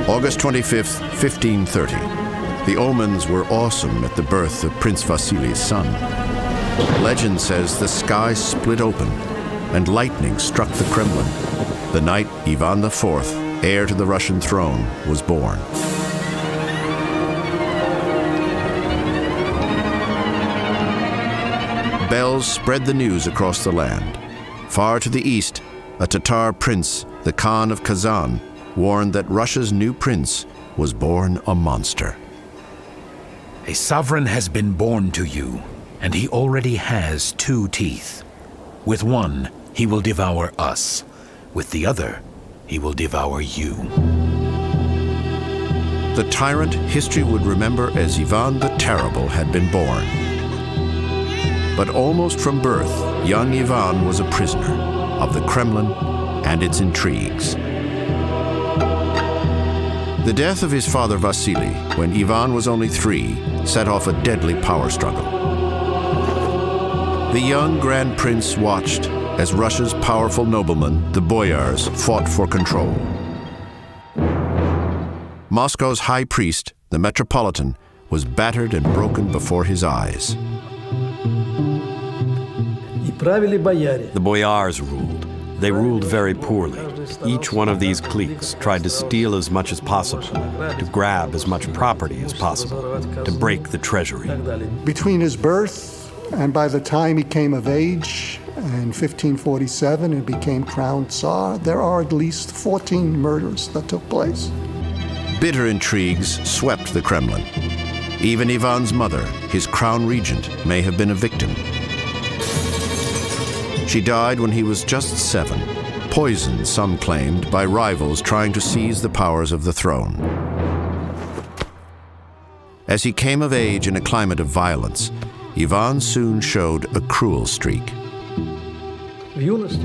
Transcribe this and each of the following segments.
August 25th, 1530. The omens were awesome at the birth of Prince Vasily's son. Legend says the sky split open and lightning struck the Kremlin the night Ivan IV, heir to the Russian throne, was born. Bells spread the news across the land. Far to the east, a Tatar prince, the Khan of Kazan, warned that Russia's new prince was born a monster. A sovereign has been born to you, and he already has 2 teeth. With one, he will devour us. With the other, he will devour you. The tyrant history would remember as Ivan the Terrible had been born. But almost from birth, young Ivan was a prisoner of the Kremlin and its intrigues. The death of his father Vasily, when Ivan was only 3, set off a deadly power struggle. The young Grand Prince watched as Russia's powerful noblemen, the Boyars, fought for control. Moscow's high priest, the Metropolitan, was battered and broken before his eyes. The Boyars ruled. They ruled very poorly. Each one of these cliques tried to steal as much as possible, to grab as much property as possible, to break the treasury. Between his birth and by the time he came of age in 1547 and became crowned Tsar, there are at least 14 murders that took place. Bitter intrigues swept the Kremlin. Even Ivan's mother, his crown regent, may have been a victim. She died when he was just 7, poisoned, some claimed, by rivals trying to seize the powers of the throne. As he came of age in a climate of violence, Ivan soon showed a cruel streak.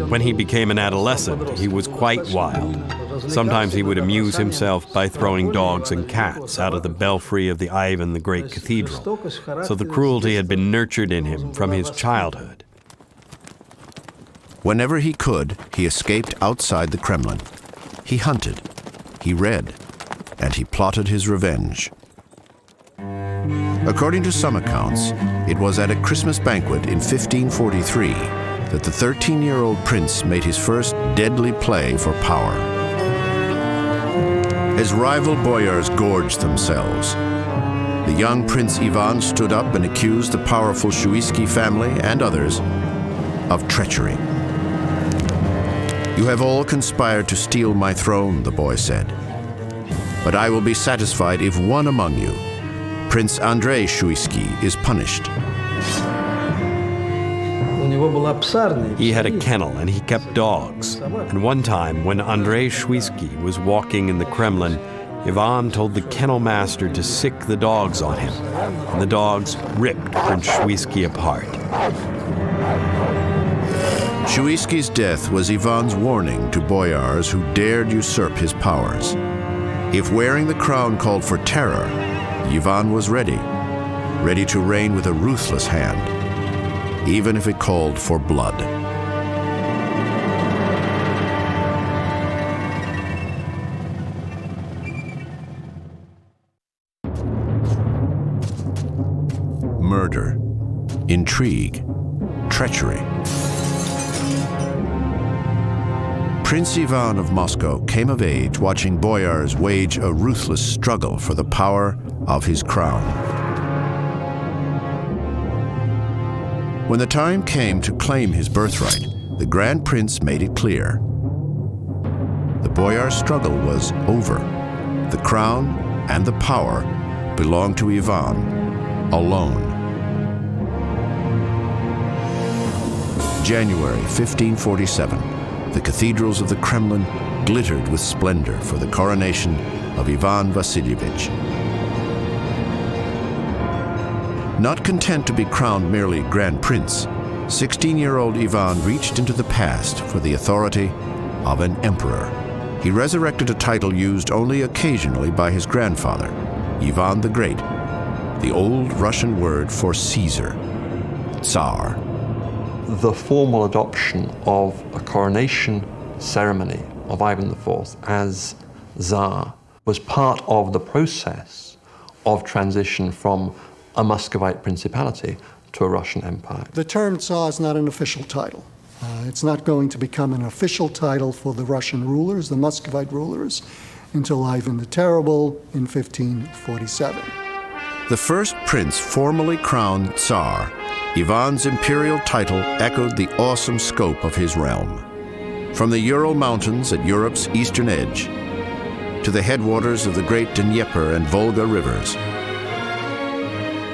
When he became an adolescent, he was quite wild. Sometimes he would amuse himself by throwing dogs and cats out of the belfry of the Ivan the Great Cathedral, so the cruelty had been nurtured in him from his childhood. Whenever he could, he escaped outside the Kremlin. He hunted, he read, and he plotted his revenge. According to some accounts, it was at a Christmas banquet in 1543 that the 13-year-old prince made his first deadly play for power. As rival boyars gorged themselves, the young Prince Ivan stood up and accused the powerful Shuisky family and others of treachery. "You have all conspired to steal my throne," the boy said. "But I will be satisfied if one among you, Prince Andrei Shuisky, is punished." He had a kennel and he kept dogs. And one time, when Andrei Shuisky was walking in the Kremlin, Ivan told the kennel master to sick the dogs on him, and the dogs ripped Prince Shuisky apart. Shuisky's death was Ivan's warning to boyars who dared usurp his powers. If wearing the crown called for terror, Ivan was ready to reign with a ruthless hand, even if it called for blood. Murder, intrigue, treachery. Prince Ivan of Moscow came of age watching boyars wage a ruthless struggle for the power of his crown. When the time came to claim his birthright, the Grand Prince made it clear. The boyars' struggle was over. The crown and the power belonged to Ivan alone. January 1547. The cathedrals of the Kremlin glittered with splendor for the coronation of Ivan Vasilievich. Not content to be crowned merely Grand Prince, 16-year-old Ivan reached into the past for the authority of an emperor. He resurrected a title used only occasionally by his grandfather, Ivan the Great, the old Russian word for Caesar, Tsar. The formal adoption of a coronation ceremony of Ivan IV as Tsar was part of the process of transition from a Muscovite principality to a Russian empire. The term Tsar is not an official title. It's not going to become an official title for the Russian rulers, the Muscovite rulers, until Ivan the Terrible in 1547. The first prince formally crowned Tsar, Ivan's imperial title echoed the awesome scope of his realm. From the Ural Mountains at Europe's eastern edge to the headwaters of the great Dnieper and Volga rivers,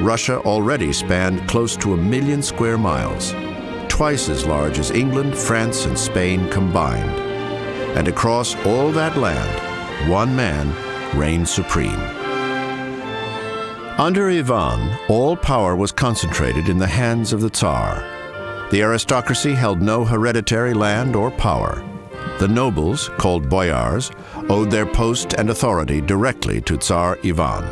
Russia already spanned close to 1 million square miles, twice as large as England, France, and Spain combined. And across all that land, one man reigned supreme. Under Ivan, all power was concentrated in the hands of the Tsar. The aristocracy held no hereditary land or power. The nobles, called boyars, owed their post and authority directly to Tsar Ivan.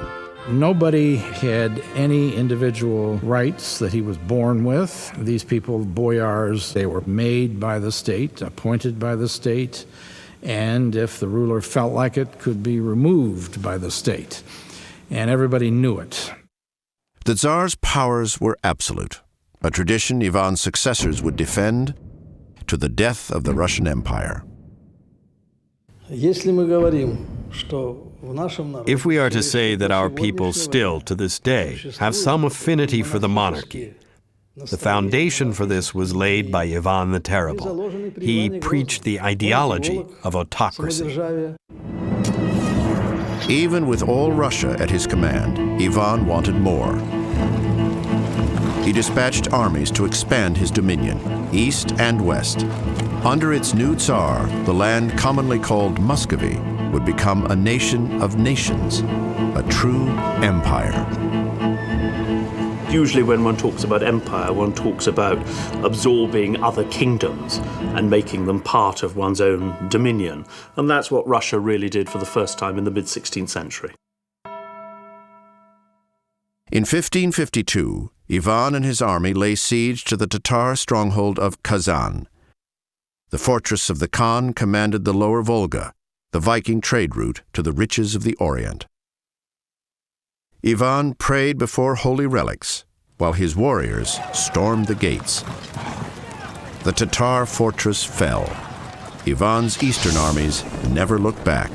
Nobody had any individual rights that he was born with. These people, boyars, they were made by the state, appointed by the state, and if the ruler felt like it, could be removed by the state. And everybody knew it. The Tsar's powers were absolute, a tradition Ivan's successors would defend to the death of the Russian Empire. If we are to say that our people still, to this day, have some affinity for the monarchy, the foundation for this was laid by Ivan the Terrible. He preached the ideology of autocracy. Even with all Russia at his command, Ivan wanted more. He dispatched armies to expand his dominion, east and west. Under its new Tsar, the land commonly called Muscovy would become a nation of nations, a true empire. Usually when one talks about empire, one talks about absorbing other kingdoms and making them part of one's own dominion. And that's what Russia really did for the first time in the mid-16th century. In 1552, Ivan and his army lay siege to the Tatar stronghold of Kazan. The fortress of the Khan commanded the lower Volga, the Viking trade route to the riches of the Orient. Ivan prayed before holy relics, while his warriors stormed the gates. The Tatar fortress fell. Ivan's eastern armies never looked back.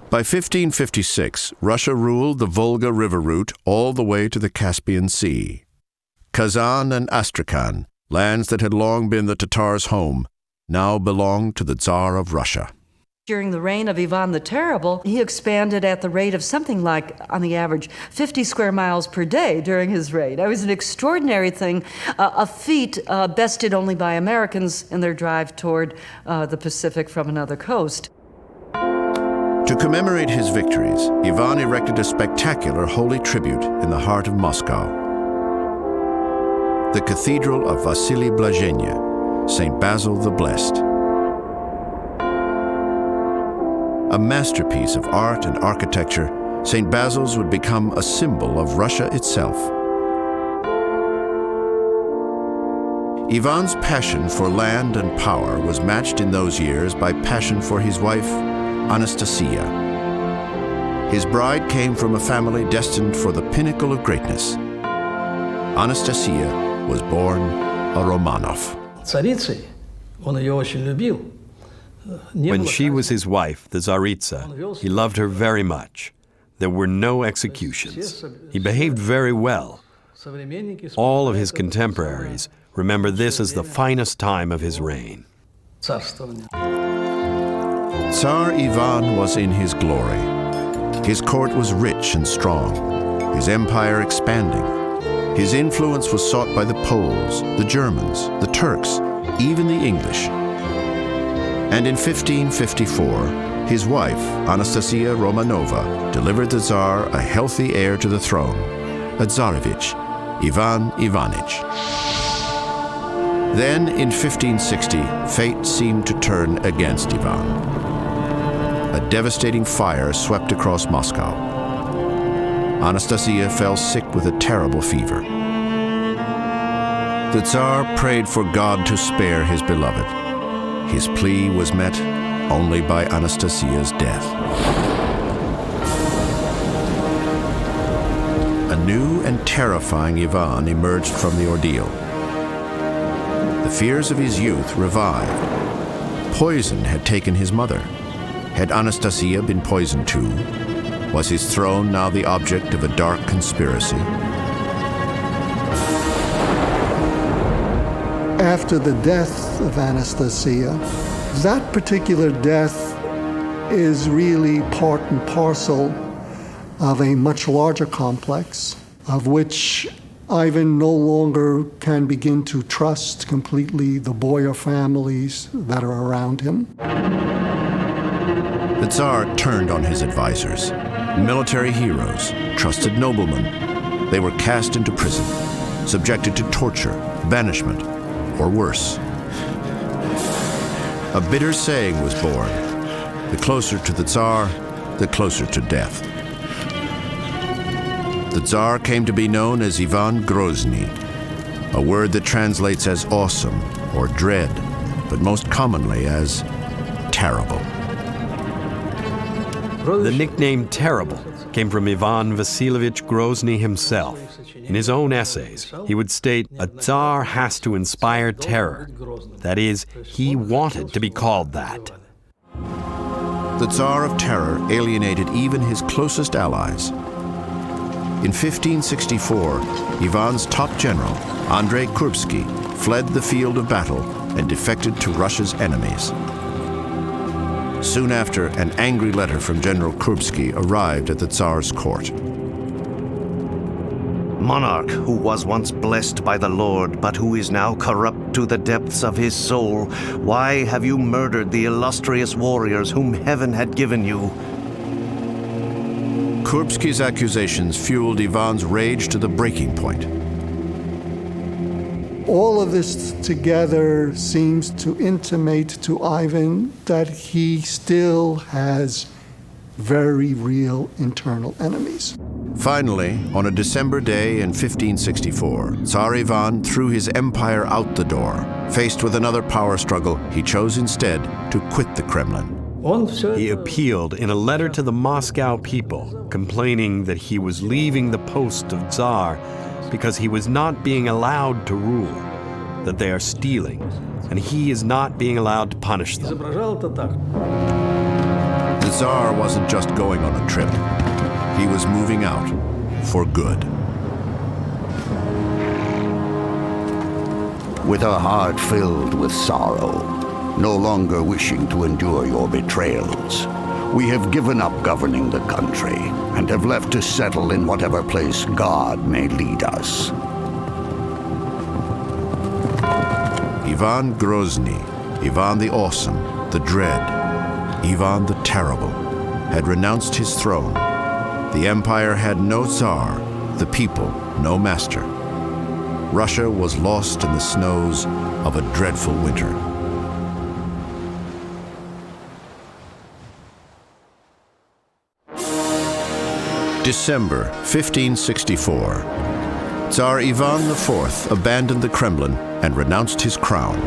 By 1556, Russia ruled the Volga River route all the way to the Caspian Sea. Kazan and Astrakhan, lands that had long been the Tatars' home, now belonged to the Tsar of Russia. During the reign of Ivan the Terrible, he expanded at the rate of something like, on the average, 50 square miles per day during his reign. It was an extraordinary thing, a feat bested only by Americans in their drive toward the Pacific from another coast. To commemorate his victories, Ivan erected a spectacular holy tribute in the heart of Moscow. The Cathedral of Vasily Blazhenia, St. Basil the Blessed. A masterpiece of art and architecture, St. Basil's would become a symbol of Russia itself. Ivan's passion for land and power was matched in those years by passion for his wife, Anastasia. His bride came from a family destined for the pinnacle of greatness. Anastasia was born a Romanov. When she was his wife, the Tsaritsa, he loved her very much. There were no executions. He behaved very well. All of his contemporaries remember this as the finest time of his reign. Tsar Ivan was in his glory. His court was rich and strong, his empire expanding. His influence was sought by the Poles, the Germans, the Turks, even the English. And in 1554, his wife, Anastasia Romanova, delivered the Tsar a healthy heir to the throne, a Tsarevich, Ivan Ivanich. Then, in 1560, fate seemed to turn against Ivan. A devastating fire swept across Moscow. Anastasia fell sick with a terrible fever. The Tsar prayed for God to spare his beloved. His plea was met only by Anastasia's death. A new and terrifying Ivan emerged from the ordeal. The fears of his youth revived. Poison had taken his mother. Had Anastasia been poisoned too? Was his throne now the object of a dark conspiracy? After the death of Anastasia, that particular death is really part and parcel of a much larger complex, of which Ivan no longer can begin to trust completely the boyar families that are around him. The Tsar turned on his advisors, military heroes, trusted noblemen. They were cast into prison, subjected to torture, banishment, or worse. A bitter saying was born: the closer to the Tsar, the closer to death. The Tsar came to be known as Ivan Grozny, a word that translates as awesome or dread, but most commonly as terrible. The nickname Terrible came from Ivan Vasilievich Grozny himself. In his own essays, he would state, a Tsar has to inspire terror. That is, he wanted to be called that. The Tsar of Terror alienated even his closest allies. In 1564, Ivan's top general, Andrei Kurbsky, fled the field of battle and defected to Russia's enemies. Soon after, an angry letter from General Kurbsky arrived at the Tsar's court. Monarch who was once blessed by the Lord, but who is now corrupt to the depths of his soul, why have you murdered the illustrious warriors whom heaven had given you? Kurbsky's accusations fueled Ivan's rage to the breaking point. All of this together seems to intimate to Ivan that he still has very real internal enemies. Finally, on a December day in 1564, Tsar Ivan threw his empire out the door. Faced with another power struggle, he chose instead to quit the Kremlin. He appealed in a letter to the Moscow people, complaining that he was leaving the post of Tsar because he was not being allowed to rule, that they are stealing, and he is not being allowed to punish them. The Tsar wasn't just going on a trip. He was moving out for good. With a heart filled with sorrow, no longer wishing to endure your betrayals, we have given up governing the country and have left to settle in whatever place God may lead us. Ivan Grozny, Ivan the Awesome, the Dread, Ivan the Terrible, had renounced his throne. The empire had no Tsar, the people no master. Russia was lost in the snows of a dreadful winter. December 1564. Tsar Ivan IV abandoned the Kremlin and renounced his crown.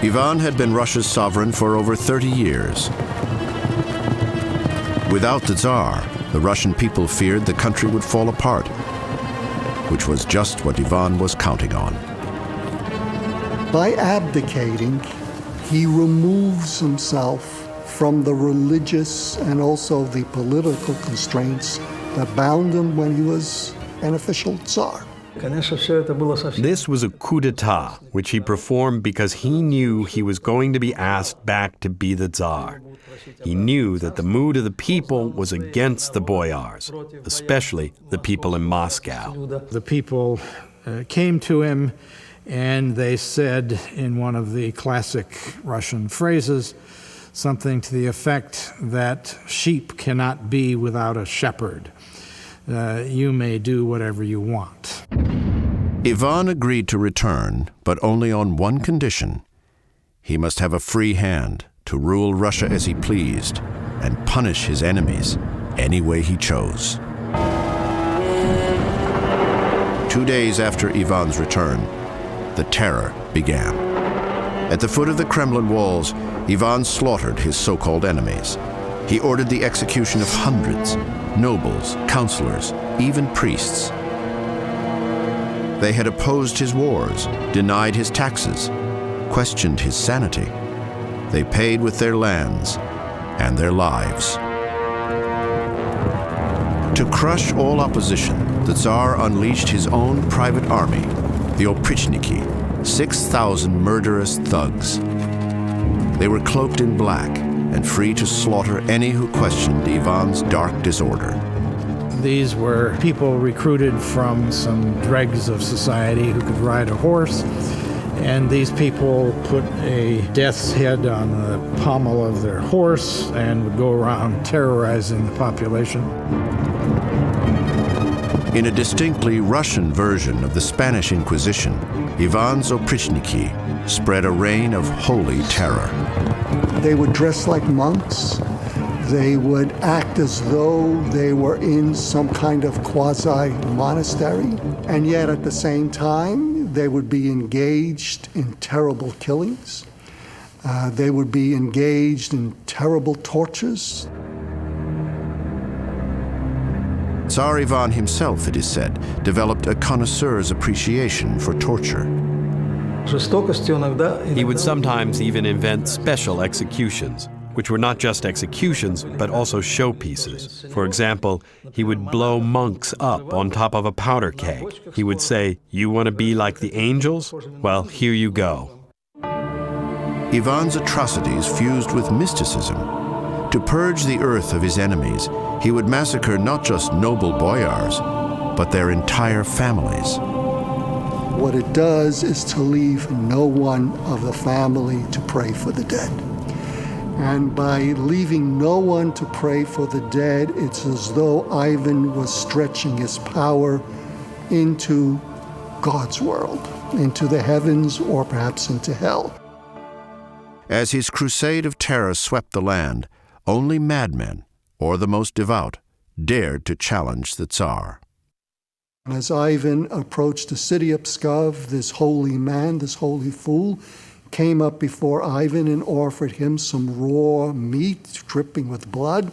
Ivan had been Russia's sovereign for over 30 years. Without the Tsar, the Russian people feared the country would fall apart, which was just what Ivan was counting on. By abdicating, he removes himself from the religious and also the political constraints that bound him when he was an official Tsar. This was a coup d'etat, which he performed because he knew he was going to be asked back to be the Tsar. He knew that the mood of the people was against the boyars, especially the people in Moscow. The people came to him and they said in one of the classic Russian phrases, something to the effect that sheep cannot be without a shepherd. You may do whatever you want. Ivan agreed to return, but only on one condition. He must have a free hand to rule Russia as he pleased and punish his enemies any way he chose. 2 days after Ivan's return, the terror began. At the foot of the Kremlin walls, Ivan slaughtered his so-called enemies. He ordered the execution of hundreds, nobles, counselors, even priests. They had opposed his wars, denied his taxes, questioned his sanity. They paid with their lands and their lives. To crush all opposition, the Tsar unleashed his own private army, the Oprichniki, 6,000 murderous thugs. They were cloaked in black and free to slaughter any who questioned Ivan's dark disorder. These were people recruited from some dregs of society who could ride a horse, and these people put a death's head on the pommel of their horse and would go around terrorizing the population. In a distinctly Russian version of the Spanish Inquisition, Ivan's Oprichniki spread a reign of holy terror. They would dress like monks. They would act as though they were in some kind of quasi-monastery. And yet at the same time, they would be engaged in terrible killings. They would be engaged in terrible tortures. Tsar Ivan himself, it is said, developed a connoisseur's appreciation for torture. He would sometimes even invent special executions, which were not just executions, but also showpieces. For example, he would blow monks up on top of a powder keg. He would say, "You want to be like the angels? Well, here you go." Ivan's atrocities fused with mysticism. To purge the earth of his enemies, he would massacre not just noble boyars, but their entire families. What it does is to leave no one of the family to pray for the dead. And by leaving no one to pray for the dead, it's as though Ivan was stretching his power into God's world, into the heavens, or perhaps into hell. As his crusade of terror swept the land, only madmen, or the most devout, dared to challenge the Tsar. As Ivan approached the city of Pskov, this holy man, this holy fool, came up before Ivan and offered him some raw meat dripping with blood.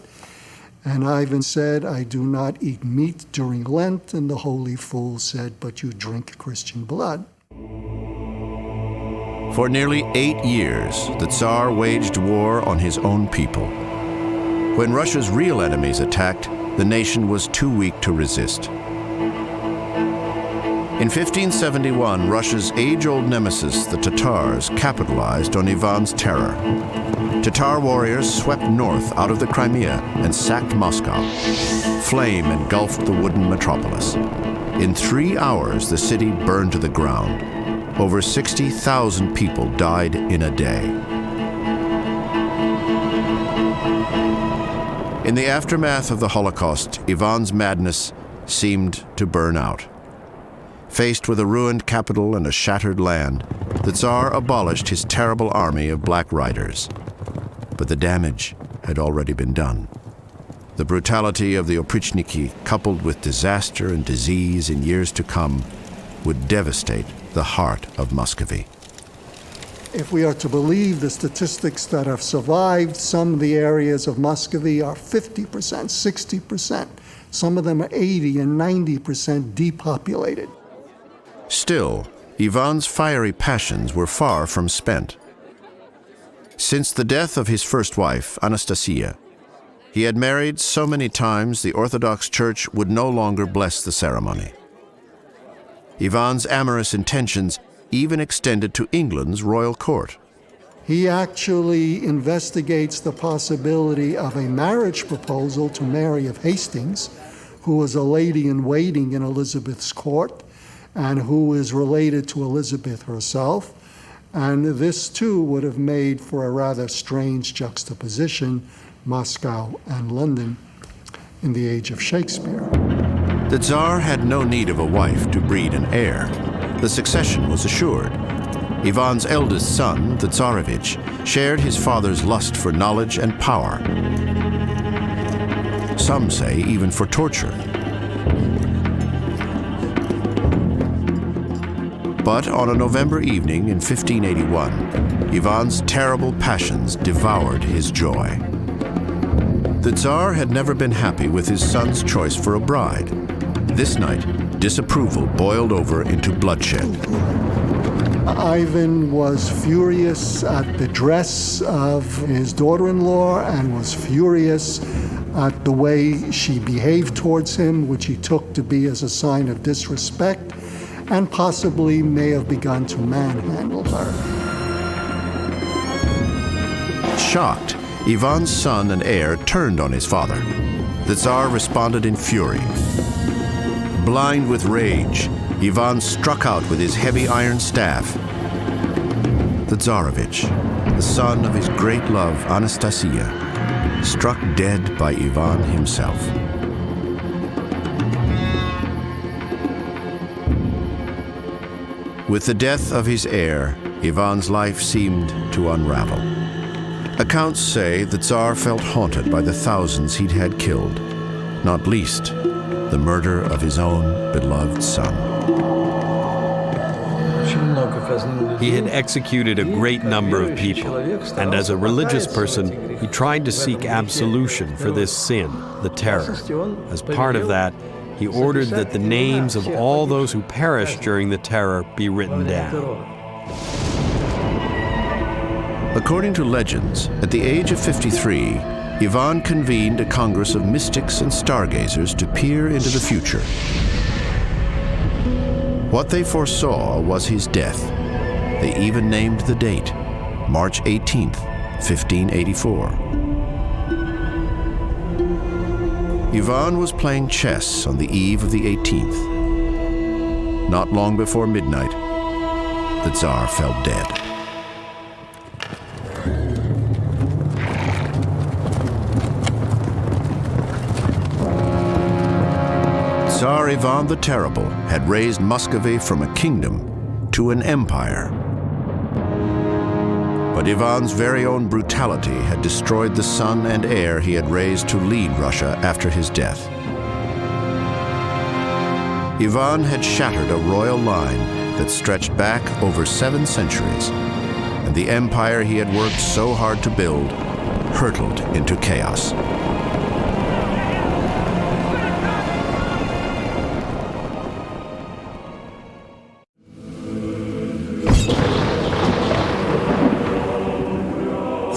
And Ivan said, "I do not eat meat during Lent." And the holy fool said, "But you drink Christian blood." For nearly 8 years, the Tsar waged war on his own people. When Russia's real enemies attacked, the nation was too weak to resist. In 1571, Russia's age-old nemesis, the Tatars, capitalized on Ivan's terror. Tatar warriors swept north out of the Crimea and sacked Moscow. Flame engulfed the wooden metropolis. In 3 hours, the city burned to the ground. Over 60,000 people died in a day. In the aftermath of the Holocaust, Ivan's madness seemed to burn out. Faced with a ruined capital and a shattered land, the Tsar abolished his terrible army of Black Riders. But the damage had already been done. The brutality of the Oprichniki, coupled with disaster and disease in years to come, would devastate the heart of Muscovy. If we are to believe the statistics that have survived, some of the areas of Muscovy are 50%, 60%. Some of them are 80 and 90% depopulated. Still, Ivan's fiery passions were far from spent. Since the death of his first wife, Anastasia, he had married so many times the Orthodox Church would no longer bless the ceremony. Ivan's amorous intentions even extended to England's royal court. He actually investigates the possibility of a marriage proposal to Mary of Hastings, who was a lady-in-waiting in Elizabeth's court, and who is related to Elizabeth herself. And this, too, would have made for a rather strange juxtaposition, Moscow and London, in the age of Shakespeare. The Tsar had no need of a wife to breed an heir. The succession was assured. Ivan's eldest son, the Tsarevich, shared his father's lust for knowledge and power. Some say even for torture. But on a November evening in 1581, Ivan's terrible passions devoured his joy. The Tsar had never been happy with his son's choice for a bride. This night, disapproval boiled over into bloodshed. Ivan was furious at the dress of his daughter-in-law and was furious at the way she behaved towards him, which he took to be as a sign of disrespect, and possibly may have begun to manhandle her. Shocked, Ivan's son and heir turned on his father. The Tsar responded in fury. Blind with rage, Ivan struck out with his heavy iron staff. The Tsarevich, the son of his great love, Anastasia, struck dead by Ivan himself. With the death of his heir, Ivan's life seemed to unravel. Accounts say the Tsar felt haunted by the thousands he'd had killed, not least the murder of his own beloved son. He had executed a great number of people, and as a religious person, he tried to seek absolution for this sin, the terror. As part of that, he ordered that the names of all those who perished during the terror be written down. According to legends, at the age of 53, Ivan convened a congress of mystics and stargazers to peer into the future. What they foresaw was his death. They even named the date, March 18th, 1584. Ivan was playing chess on the eve of the 18th. Not long before midnight, the Tsar fell dead. Tsar Ivan the Terrible had raised Muscovy from a kingdom to an empire. But Ivan's very own brutality had destroyed the son and heir he had raised to lead Russia after his death. Ivan had shattered a royal line that stretched back over 7 centuries, and the empire he had worked so hard to build hurtled into chaos.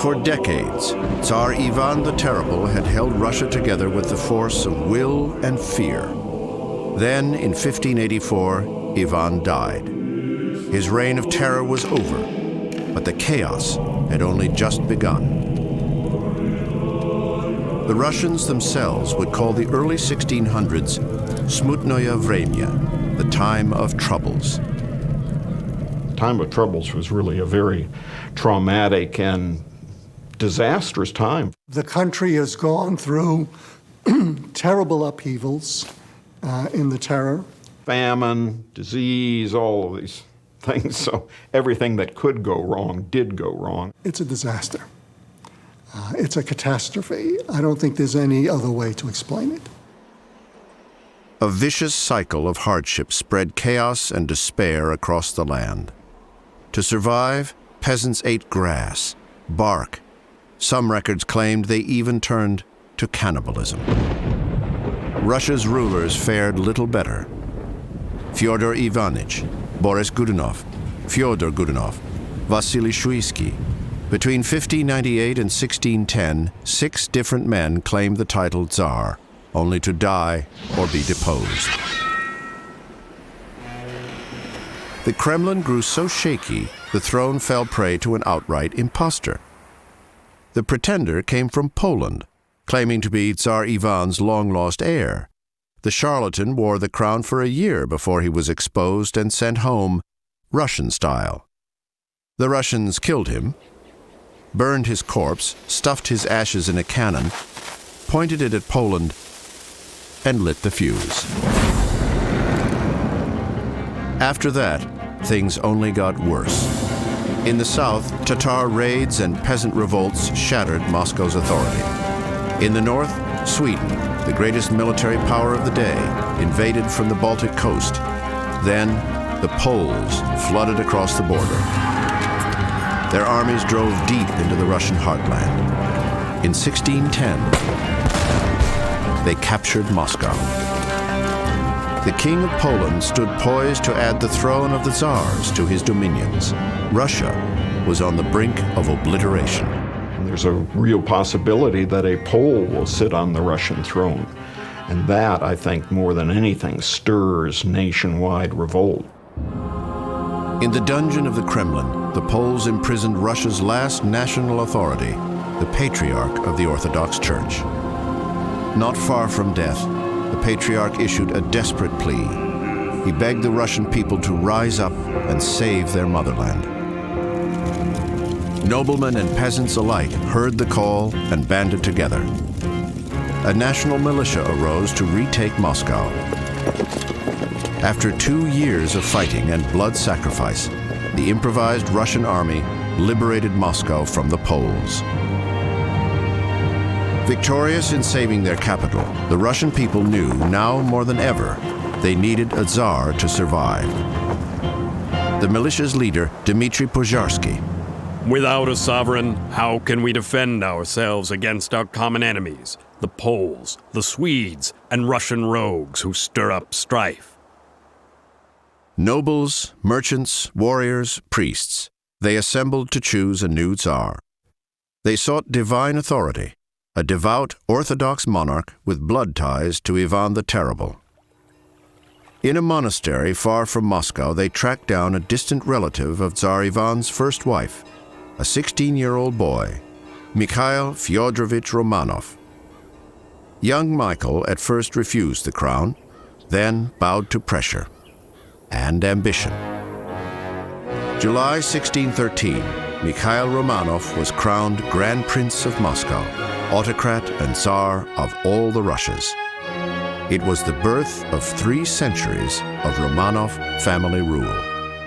For decades, Tsar Ivan the Terrible had held Russia together with the force of will and fear. Then, in 1584, Ivan died. His reign of terror was over, but the chaos had only just begun. The Russians themselves would call the early 1600s Smutnoye Vremya, the time of troubles. The time of troubles was really a very traumatic and disastrous time. The country has gone through terrible upheavals in the terror. Famine, disease, all of these things. So everything that could go wrong did go wrong. It's a disaster. It's a catastrophe. I don't think there's any other way to explain it. A vicious cycle of hardship spread chaos and despair across the land. To survive, peasants ate grass, bark. Some records claimed they even turned to cannibalism. Russia's rulers fared little better. Fyodor Ivanich, Boris Godunov, Fyodor Godunov, Vasily Shuisky. Between 1598 and 1610, 6 different men claimed the title Tsar, only to die or be deposed. The Kremlin grew so shaky, the throne fell prey to an outright impostor. The pretender came from Poland, claiming to be Tsar Ivan's long-lost heir. The charlatan wore the crown for a year before he was exposed and sent home, Russian style. The Russians killed him, burned his corpse, stuffed his ashes in a cannon, pointed it at Poland, and lit the fuse. After that, things only got worse. In the south, Tatar raids and peasant revolts shattered Moscow's authority. In the north, Sweden, the greatest military power of the day, invaded from the Baltic coast. Then, the Poles flooded across the border. Their armies drove deep into the Russian heartland. In 1610, they captured Moscow. The King of Poland stood poised to add the throne of the Tsars to his dominions. Russia was on the brink of obliteration. There's a real possibility that a Pole will sit on the Russian throne. And that, I think, more than anything, stirs nationwide revolt. In the dungeon of the Kremlin, the Poles imprisoned Russia's last national authority, the Patriarch of the Orthodox Church. Not far from death, the Patriarch issued a desperate plea. He begged the Russian people to rise up and save their motherland. Noblemen and peasants alike heard the call and banded together. A national militia arose to retake Moscow. After 2 years of fighting and blood sacrifice, the improvised Russian army liberated Moscow from the Poles. Victorious in saving their capital, the Russian people knew now more than ever they needed a Tsar to survive. The militia's leader, Dmitry Pozharsky. Without a sovereign, how can we defend ourselves against our common enemies, the Poles, the Swedes, and Russian rogues who stir up strife? Nobles, merchants, warriors, priests, they assembled to choose a new Tsar. They sought divine authority, a devout Orthodox monarch with blood ties to Ivan the Terrible. In a monastery far from Moscow, they tracked down a distant relative of Tsar Ivan's first wife, a 16-year-old boy, Mikhail Fyodorovich Romanov. Young Michael at first refused the crown, then bowed to pressure and ambition. July 1613, Mikhail Romanov was crowned Grand Prince of Moscow, autocrat and Tsar of all the Russias. It was the birth of 3 centuries of Romanov family rule.